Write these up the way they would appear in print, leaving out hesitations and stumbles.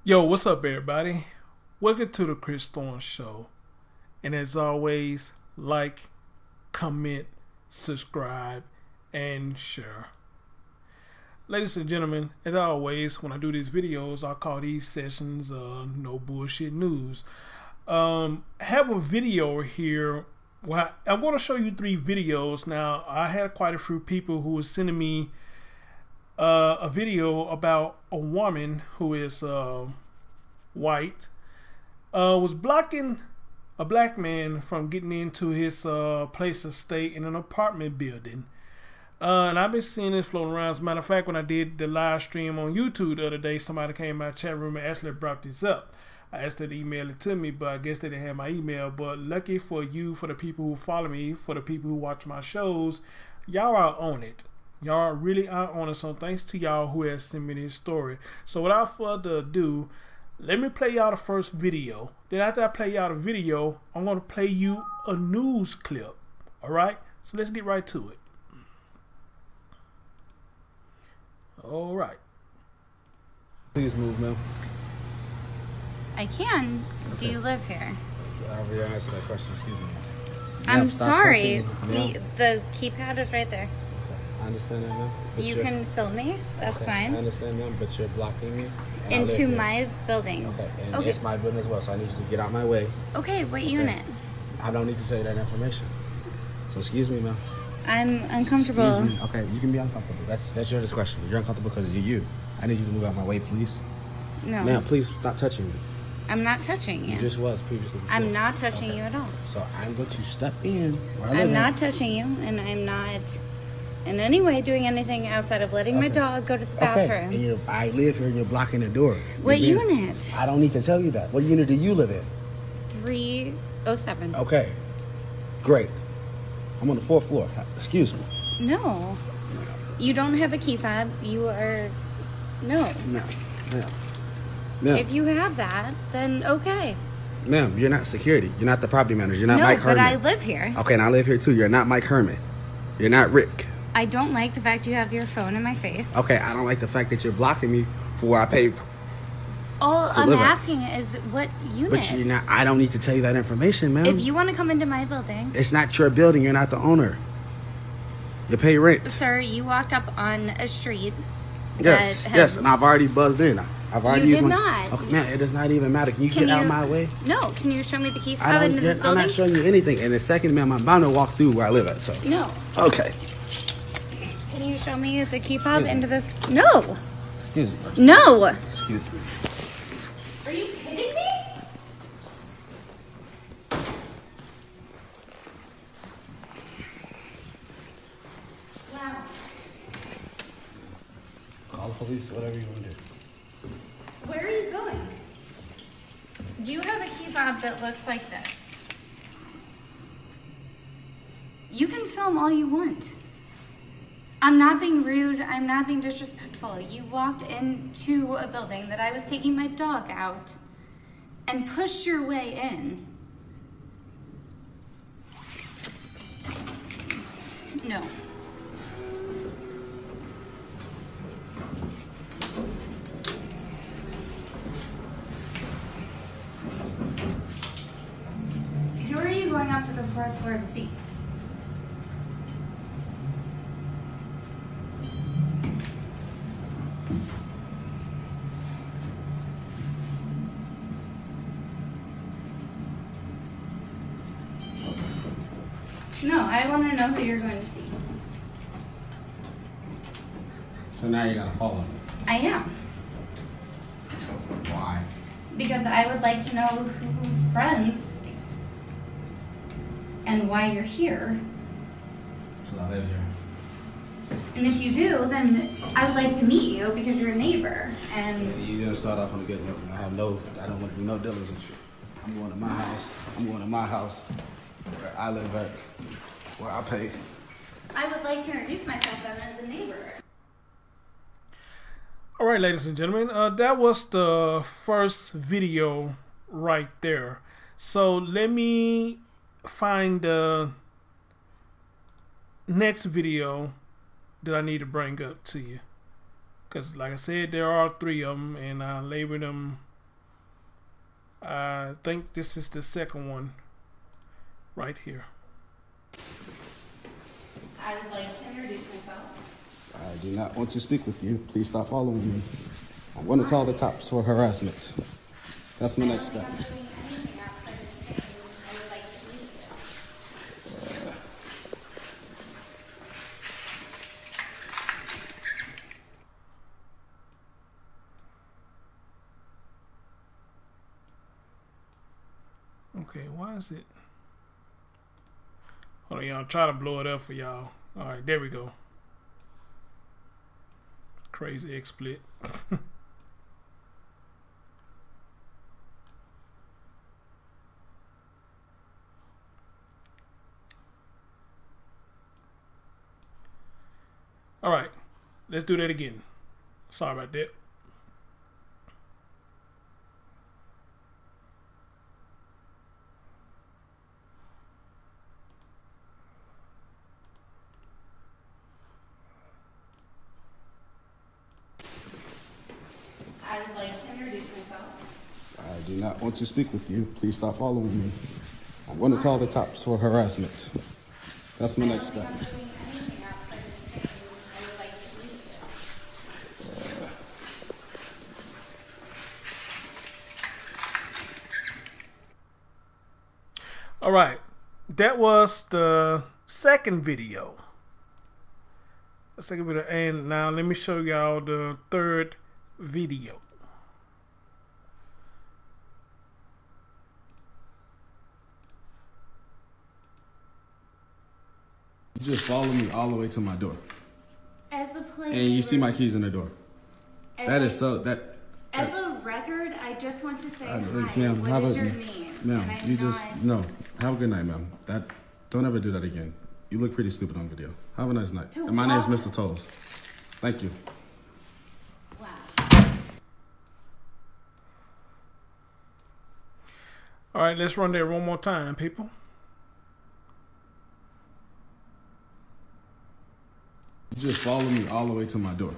Yo, what's up, everybody? Welcome to the Chris Thorne Show. And as always, like, comment, subscribe, and share. Ladies and gentlemen, as always, when I do these videos, I call these sessions no bullshit news. I have a video here. Well, I'm going to show you 3 videos. Now, I had quite a few people who were sending me a video about a woman who is white was blocking a black man from getting into his place of stay in an apartment building. And I've been seeing this floating around. As a matter of fact, when I did the live stream on YouTube the other day, somebody came in my chat room and actually brought this up. I asked her to email it to me, but I guess they didn't have my email. But lucky for you, for the people who follow me, for the people who watch my shows, y'all are on it. Y'all really are on it. So thanks to y'all who has sent me this story. So without further ado, let me play y'all the first video. Then after I play y'all the video, I'm going to play you a news clip. Alright? So let's get right to it. Alright. Please move, ma'am. I can. Okay. Do you live here? I already answered that question. Excuse me. I'm Ma'am, stop sorry. touching me. The keypad is right there. Okay. I understand that, ma'am. But You can film me. That's okay, fine. I understand, ma'am, but you're blocking me. and I live Into here. my building. Okay, and Okay. it's my building as well, so I need you to get out my way. Okay, what unit? I don't need to say that information. So excuse me, ma'am. I'm uncomfortable. Excuse me. Okay, you can be uncomfortable. That's your discretion. You're uncomfortable because you're you. I need you to move out my way, please. No. Ma'am, please stop touching me. I'm not touching You you. just was previously before. I'm not touching Okay. you at all. So I'm going to step in where I live I'm not at. touching you, and I'm not in any way doing anything outside of letting my Okay. dog go to the Okay, bathroom. and I live here and you're blocking the door. What You're being- unit? I don't need to tell you that. What unit do you live in? 307. Okay, great. I'm on the 4th floor. Excuse me. No. You don't have a key fob. You are... No. Ma'am, ma'am, If you have that, then okay. ma'am, you're not security. You're not the property manager. You're not No, Mike but Herman. I live here. Okay, and I live here too. You're not Mike Herman. You're not Rick. I don't like the fact you have your phone in my face. Okay, I don't like the fact that you're blocking me for where I pay. All to I'm live at. asking is what unit? But you're not. I don't need to tell you that information, ma'am. If you want to come into my building, It's not your building. You're not the owner. You pay rent. sir, you walked up on a street. Yes, that yes, has- and I've already buzzed in. I've already You used did my. not. Okay, man, it does not even matter. Can you Can get out you- of my way? No, can you show me the key I fob don't. into this I'm building? not showing you anything. And the second, ma'am, I'm bound to walk through where I live at. So. No. Okay. Can you show me the key fob Excuse me. into this? No. Excuse me. No. Excuse me. Are you kidding me? Wow. Call the police. Whatever you want to do. Where are you going? Do you have a key fob that looks like this? You can film all you want. I'm not being rude. I'm not being disrespectful. You walked into a building that I was taking my dog out and pushed your way in. No. Who are you going up to the 4th floor to see? No, I want to know who you're going to see. So now you're gonna follow me. I am. Why? Because I would like to know who's friends and why you're here. Because I live here. And if you do, then I would like to meet you because you're a neighbor. And You didn't start off on a good note. I don't want to do no dealings with you. I'm going to my house. I'm going to my house where I live at, where I pay. I would like to introduce myself then as a neighbor. All right, ladies and gentlemen, that was the first video right there. So let me find the next video that I need to bring up to you. Because like I said, there are 3 of them, and I labeled them I think this is the second one right here. I would like to introduce myself. I do not want to speak with you. Please stop following me. I'm going to call the cops for harassment. That's my next step. Okay, why is it? Hold on, y'all. Try to blow it up for y'all. All right, there we go. Crazy XSplit. All right, let's do that again. Sorry about that. I would like to introduce myself. I do not want to speak with you. Please stop following me. I'm going to call the cops for harassment. That's my next step. All right, that was the second video. And now let me show y'all the third video. You just follow me all the way to my door. As a player, And you see my keys in the door. That is so, that. As a record, I just want to say hi. Ma'am, What is your name? Ma'am, And you I'm just, not- no. Have a good night, ma'am. Don't ever do that again. You look pretty stupid on video. Have a nice night. To And my name is what? Mr. Tolls. Thank you. Wow. All right, let's run that one more time, people. You just follow me all the way to my door.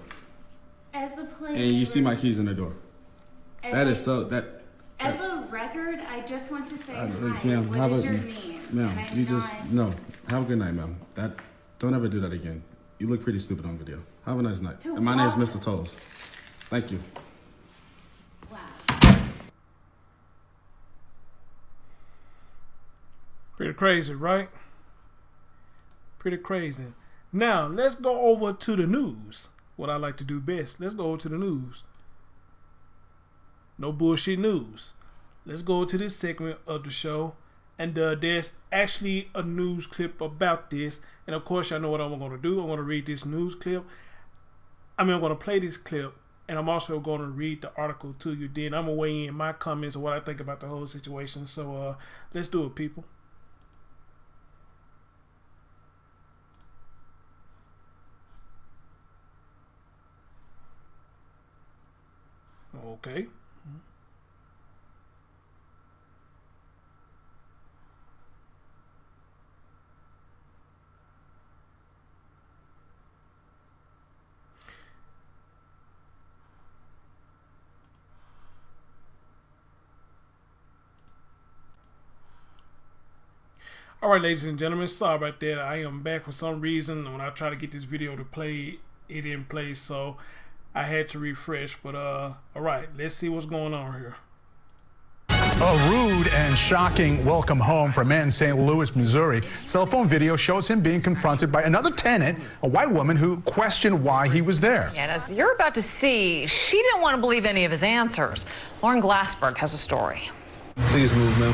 As a player, And you see my keys in the door. as That a- is so, that. As a record, I just want to say hi. Ma'am, What have is a, your name? ma'am, And I'm you just, not- no. Have a good night, ma'am. Don't ever do that again. You look pretty stupid on video. Have a nice night. To And my name is what? Mr. Tolls. Thank you. Wow. Pretty crazy, right? Pretty crazy. Now, let's go over to the news. What I like to do best. Let's go over to the news. No bullshit news. Let's go to this segment of the show. And there's actually a news clip about this. And of course, I know what I'm going to do. I'm going to read this news clip. I'm going to play this clip. And I'm also going to read the article to you. Then I'm going to weigh in my comments on what I think about the whole situation. So let's do it, people. Okay. All right, ladies and gentlemen, sorry about that. I am back for some reason. When I try to get this video to play, it didn't play, so I had to refresh. But all right, let's see what's going on here. A rude and shocking welcome home for a man in St. Louis, Missouri. Cell phone video shows him being confronted by another tenant, a white woman who questioned why he was there. Yeah, and as you're about to see, she didn't want to believe any of his answers. Lauren Glassberg has a story. Please move, ma'am.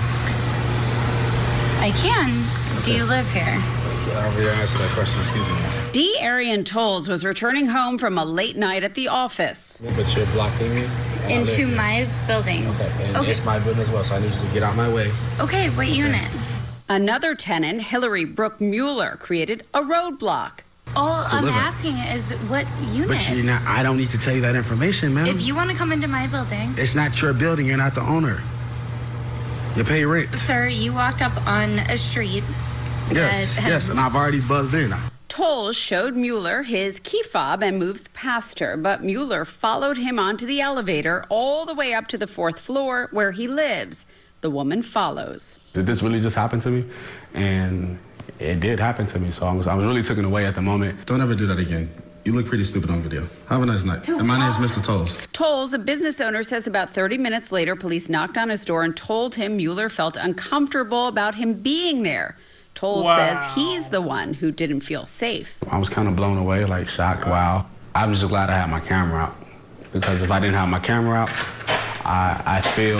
I can. Do you live here? I'll answer that question. Excuse me. D. Arian Tolls was returning home from a late night at the office. But you're blocking me. Into my building. Okay, and it's my building as well, so I need you to get out my way. Okay, what unit? Another tenant, Hillary Brooke Mueller, created a roadblock. All I'm live in. asking is what unit? But you're not, I don't need to tell you that information, ma'am. If you want to come into my building. It's not your building. You're not the owner. You pay rent. Sir, you walked up on a street. Yes, that had- yes, and I've already buzzed in. Tolles showed Mueller his key fob and moves past her, but Mueller followed him onto the elevator all the way up to the 4th floor where he lives. The woman follows. Did this really just happen to me? And it did happen to me, so I was really taken away at the moment. Don't ever do that again. You look pretty stupid on video. Have a nice night. And my name is Mr. Tolles. Tolles, a business owner, says about 30 minutes later, police knocked on his door and told him Mueller felt uncomfortable about him being there. Tolles says he's the one who didn't feel safe. I was kind of blown away, like shocked, wow. I was just glad I had my camera out. Because if I didn't have my camera out, I feel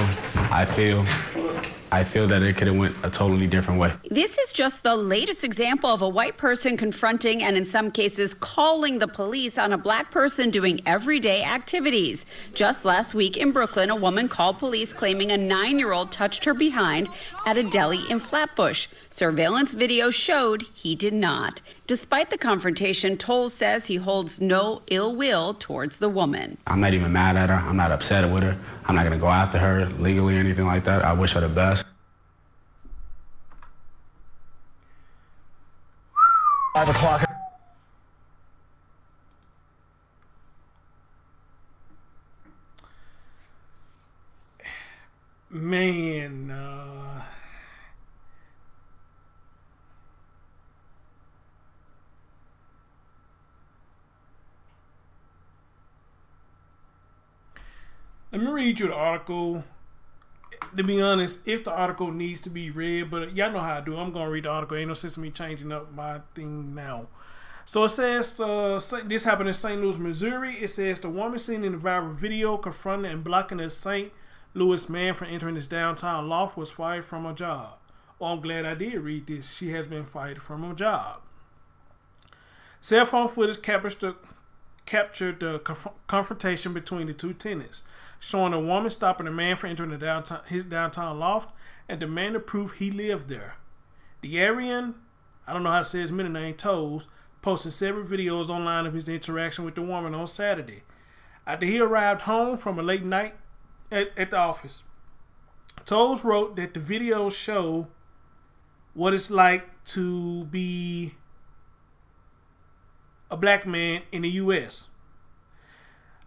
that it could have went a totally different way. This is just the latest example of a white person confronting and in some cases calling the police on a black person doing everyday activities. Just last week in Brooklyn, a woman called police claiming a 9-year-old touched her behind at a deli in Flatbush. Surveillance video showed he did not. Despite the confrontation, Tolles says he holds no ill will towards the woman. I'm not even mad at her. I'm not upset with her. I'm not going to go after her legally or anything like that. I wish her the best. 5 o'clock. Man, let me read you the article. To be honest, if the article needs to be read, but y'all know how I do. I'm going to read the article. Ain't no sense in me changing up my thing now. So it says, this happened in St. Louis, Missouri. It says, the woman seen in the viral video confronting and blocking a St. Louis man from entering his downtown loft was fired from her job. Oh, I'm glad I did read this. She has been fired from her job. Cell phone footage captured the confrontation between the two tenants, showing a woman stopping a man from entering his downtown loft and demanding proof he lived there. The Aryan, I don't know how to say his middle name, Tolles, posted several videos online of his interaction with the woman on Saturday. After he arrived home from a late night at the office, Tolles wrote that the videos show what it's like to be a black man in the U.S.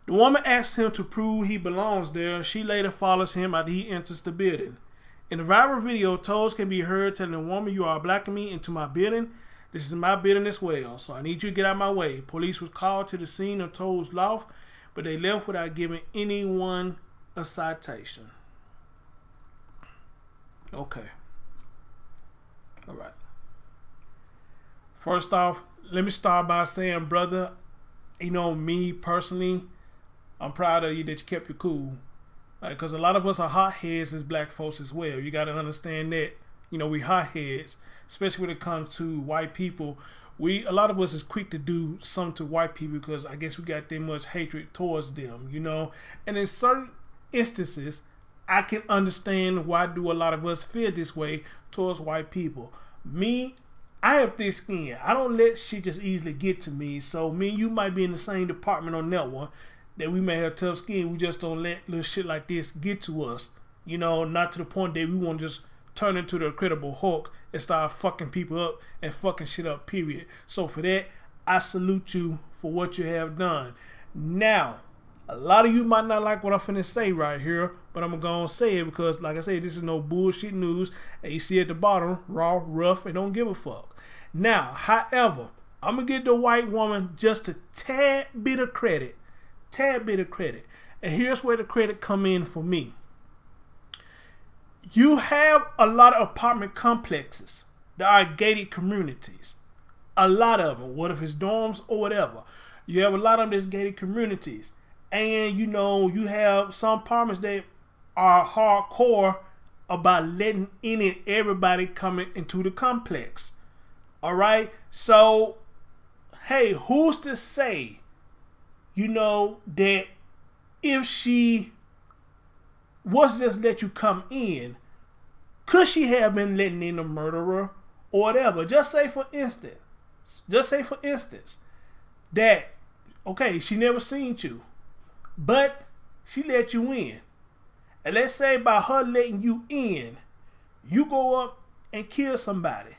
The woman asks him to prove he belongs there. She later follows him after he enters the building. In the viral video, Tolles can be heard telling the woman, "You are blocking me into my building. This is my building as well, so I need you to get out of my way." Police was called to the scene of Tolles' loft, but they left without giving anyone a citation. Okay. All right. First off, let me start by saying, brother, you know, me personally, I'm proud of you that you kept your cool. Because a lot of us are hotheads as black folks as well. You got to understand that. You know, we hotheads, especially when it comes to white people. A lot of us is quick to do something to white people because I guess we got that much hatred towards them, you know. And in certain instances, I can understand why do a lot of us feel this way towards white people. Me, I have thick skin. I don't let shit just easily get to me. So me and you might be in the same department on that one. That we may have tough skin. We just don't let little shit like this get to us. You know, not to the point that we want to just turn into the Incredible Hulk and start fucking people up and fucking shit up, period. So for that, I salute you for what you have done. Now, a lot of you might not like what I'm finna say right here, but I'm gonna say it because, like I said, this is no bullshit news. And you see at the bottom, raw, rough, and don't give a fuck. Now, however, I'm gonna give the white woman just a tad bit of credit. And here's where the credit come in for me. You have a lot of apartment complexes that are gated communities. A lot of them, what if it's dorms or whatever. You have a lot of these gated communities. And you know, you have some apartments that are hardcore about letting in and everybody coming into the complex. Alright? So, hey, who's to say, you know, that if she was just let you come in, could she have been letting in a murderer or whatever? Just say for instance, that, okay, she never seen you, but she let you in. And let's say by her letting you in, you go up and kill somebody.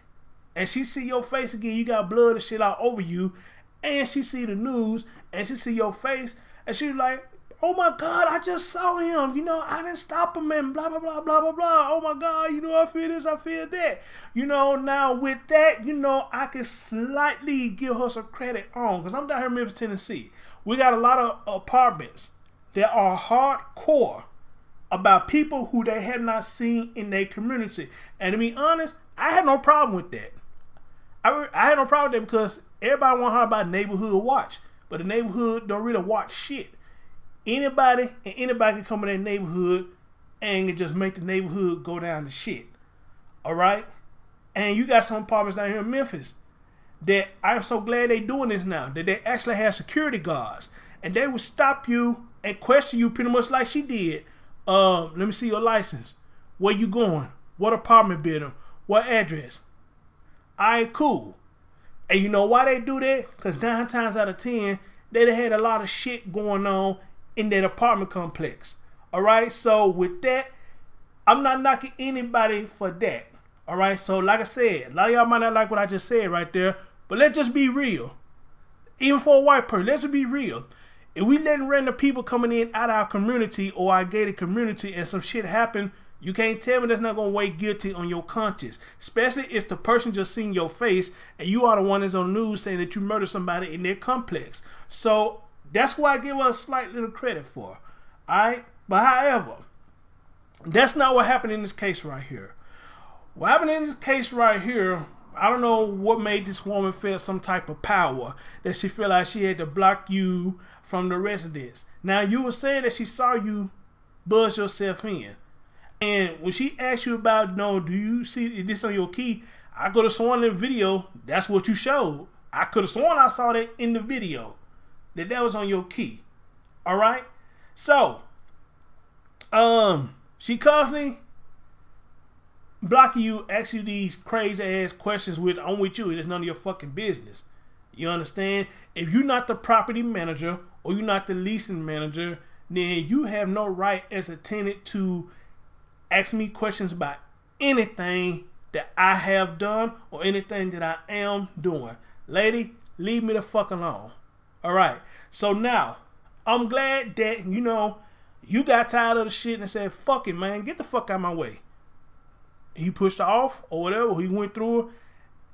and she see your face again, you got blood and shit all over you, and she see the news, and she see your face, and she like, oh my God, I just saw him, you know, I didn't stop him, and blah, blah, blah, blah, blah, blah. Oh my God, you know, I feel this, I feel that. You know, now with that, you know, I can slightly give her some credit on, because I'm down here in Memphis, Tennessee. We got a lot of apartments that are hardcore about people who they have not seen in their community. And to be honest, I had no problem with that. I had no problem with that because everybody want to hear about neighborhood watch, but the neighborhood don't really watch shit. Anybody can come in their neighborhood and just make the neighborhood go down to shit. Alright? And you got some apartments down here in Memphis that I'm so glad they doing this now, that they actually have security guards. And they will stop you and question you pretty much like she did. Let me see your license. Where you going? What apartment building? What address? Alright, cool. And you know why they do that? Because 9 times out of 10, they had a lot of shit going on in that apartment complex. Alright, so with that, I'm not knocking anybody for that. Alright, so like I said, a lot of y'all might not like what I just said right there, but let's just be real. Even for a white person, let's just be real. If we letting random people coming in out of our community or our gated community and some shit happen, you can't tell me that's not going to weigh guilty on your conscience. Especially if the person just seen your face and you are the one that's on the news saying that you murdered somebody in their complex. So that's why I give her a slight little credit for. Alright? But however, that's not what happened in this case right here. What happened in this case right here, I don't know what made this woman feel some type of power that she felt like she had to block you from the residence. Now, you were saying that she saw you buzz yourself in. And when she asked you about, no, do you see this on your key? I could have sworn in the video, that's what you showed. I could have sworn I saw that in the video, that was on your key. Alright? So, she constantly blocking you, asking you these crazy ass questions with, I'm with you, it's none of your fucking business. You understand? If you're not the property manager or you're not the leasing manager, then you have no right as a tenant to ask me questions about anything that I have done or anything that I am doing. Lady, leave me the fuck alone. Alright, so now, I'm glad that, you know, you got tired of the shit and said, fuck it, man, get the fuck out of my way. He pushed her off or whatever, he went through her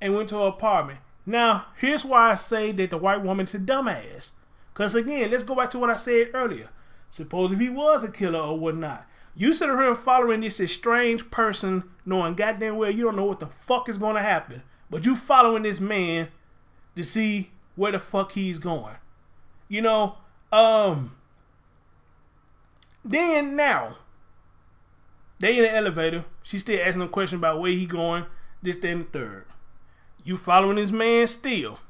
and went to her apartment. Now, here's why I say that the white woman is a dumbass. Because again, let's go back to what I said earlier. Suppose if he was a killer or whatnot. You sit here following this strange person knowing goddamn well you don't know what the fuck is going to happen. But you following this man to see where the fuck he's going. You know, then now, they in the elevator. She still asking him a question about where he going, this, that, and the third. You following this man still.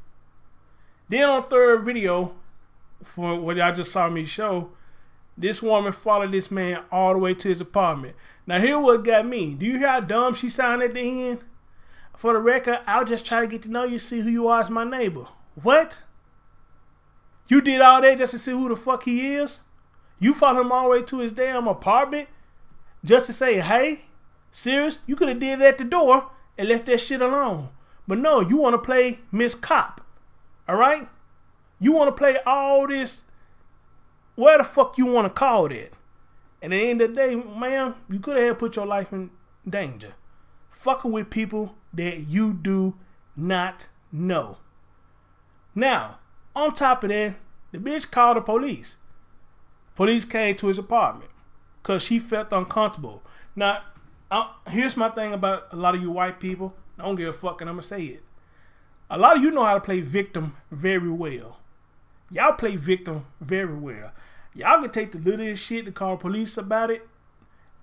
Then on third video, for what y'all just saw me show, this woman followed this man all the way to his apartment. Now here what got me. Do you hear how dumb she sounded at the end? For the record, I'll just try to get to know you, see who you are as my neighbor. What? You did all that just to see who the fuck he is? You followed him all the way to his damn apartment just to say, hey? Serious? You could have did it at the door and left that shit alone. But no, you want to play Miss Cop. Alright? You want to play all this, where the fuck you want to call that? And at the end of the day, ma'am, you could have put your life in danger. Fucking with people that you do not know. Now, on top of that, the bitch called the police. Police came to his apartment because she felt uncomfortable. Now, here's my thing about a lot of you white people. I don't give a fuck, and I'm going to say it. A lot of you know how to play victim very well. Y'all play victim very well. Y'all can take the littlest shit to call police about it,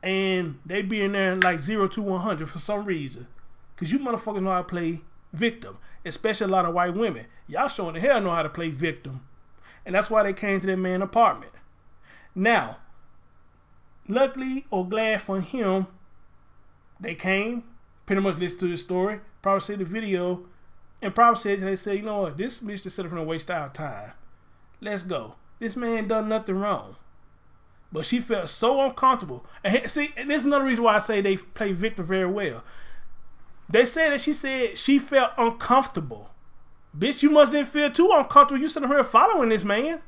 and they be in there like 0 to 100 for some reason. Because you motherfuckers know how to play victim. Especially a lot of white women. Y'all showing the hell know how to play victim. And that's why they came to that man's apartment. Now, luckily or glad for him, they came, pretty much listened to the story, probably see the video, and probably said, they said, you know what, this bitch just set up and waste our time. Let's go. This man done nothing wrong. But she felt so uncomfortable. And see, and this is another reason why I say they play victim very well. They said that she said she felt uncomfortable. Bitch, you must didn't feel too uncomfortable. You sitting here following this man.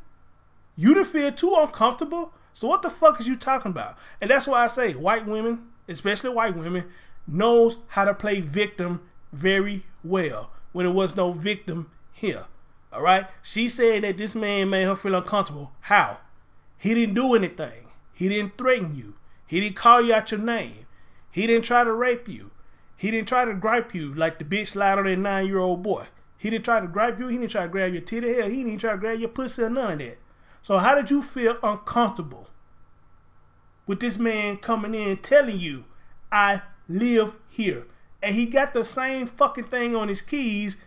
You didn't feel too uncomfortable. So what the fuck is you talking about? And that's why I say white women, especially white women, knows how to play victim very well when there was no victim here. All right? She said that this man made her feel uncomfortable. How? He didn't do anything. He didn't threaten you. He didn't call you out your name. He didn't try to rape you. He didn't try to gripe you like the bitch lied on that 9-year-old boy. He didn't try to gripe you. He didn't try to grab your titty. Hell, he didn't even try to grab your pussy or none of that. So how did you feel uncomfortable with this man coming in telling you, I live here? And he got the same fucking thing on his keys,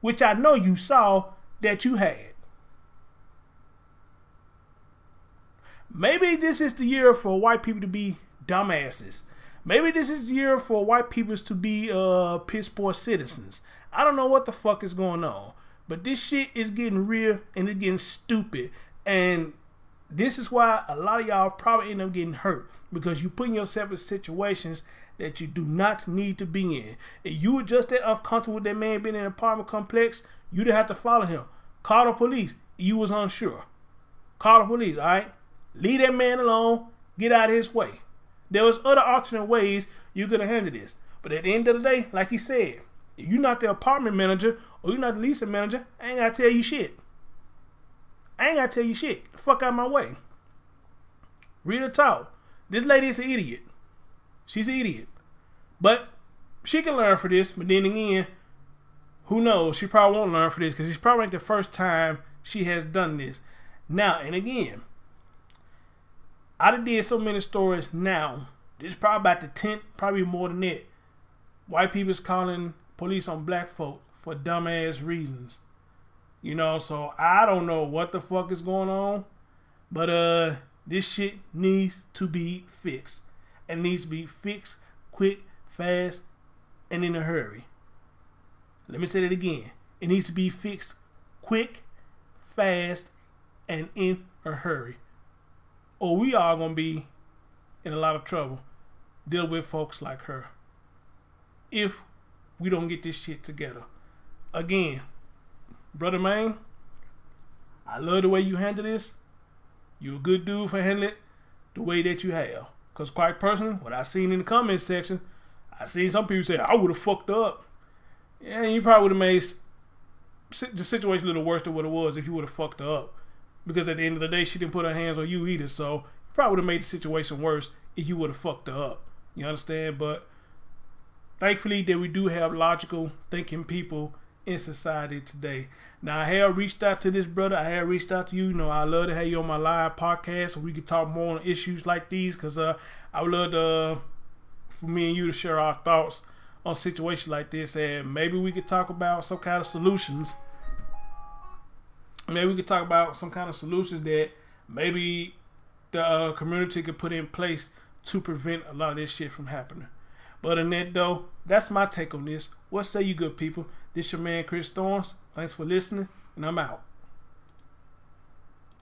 which I know you saw that you had. Maybe this is the year for white people to be dumbasses. Maybe this is the year for white people to be piss poor citizens. I don't know what the fuck is going on. But this shit is getting real and it's getting stupid. And this is why a lot of y'all probably end up getting hurt. Because you putting yourself in situations that you do not need to be in. If you were just that uncomfortable with that man being in an apartment complex, you didn't have to follow him. Call the police. You was unsure. Call the police, alright? Leave that man alone. Get out of his way. There was other alternate ways you could have handled this. But at the end of the day, like he said, if you're not the apartment manager or you're not the leasing manager, I ain't got to tell you shit. I ain't got to tell you shit. Get the fuck out of my way. Real talk. This lady is an idiot. She's an idiot. But she can learn for this. But then again, who knows? She probably won't learn for this because it's probably the first time she has done this. Now, and again, I done did so many stories now. This is probably about the 10th, probably more than that. White people's calling police on black folk for dumbass reasons. You know, so I don't know what the fuck is going on. But this shit needs to be fixed. It needs to be fixed quick, fast, and in a hurry. Let me say that again. It needs to be fixed quick, fast, and in a hurry. Or we are going to be in a lot of trouble dealing with folks like her if we don't get this shit together. Again, brother man, I love the way you handle this. You're a good dude for handling it the way that you have. Because quite personally, what I seen in the comment section, I seen some people say, I would have fucked up. Yeah, you probably would have made the situation a little worse than what it was if you would have fucked her up. Because at the end of the day, she didn't put her hands on you either. So you probably would have made the situation worse if you would have fucked her up. You understand? But thankfully that we do have logical thinking people in society today. Now, I have reached out to this brother. I have reached out to you. You know, I love to have you on my live podcast so we can talk more on issues like these. Because I would love for me and you to share our thoughts on situations like this. And maybe we could talk about some kind of solutions. Maybe we could talk about some kind of solutions that maybe the community could put in place to prevent a lot of this shit from happening. But in that though, that's my take on this. What say you good people? This your man Chris Storms. Thanks for listening, and I'm out.